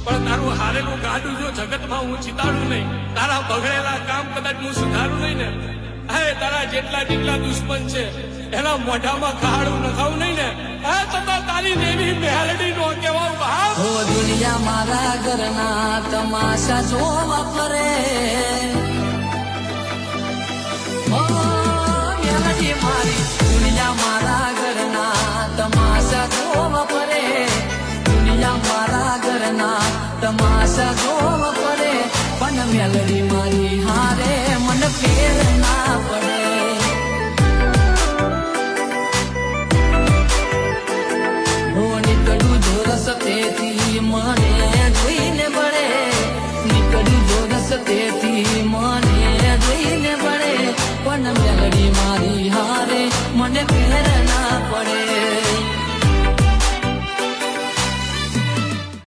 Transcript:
પણ તારું હારેલું ગાડું જો જગતમાં હું ચિતાડું નહીં, તારા બગડેલા કામ કદાચ હું સુધારું નહીં ને, હે તારા જેટલા દુશ્મન છે એના મોઢામાં ખાડું નખાવું નહીં ને, હે તથા તારી દેવી મેલડી નો કેવા બાપ. ઓ દુનિયા મારા ઘરના તમાશા જોવા ફરે, ઓ મેલડી મારી દુનિયા મારા ઘરના તમાશા જોવા ફરે, દુનિયા મારા ઘરના તમાશા જોવા ફરે, પણ મેલડી મારી હારે મન ફેર ના પડે. નીકળું જો રસ્તેથી મને જોઈને મળે, નીકળું જો રસ્તેથી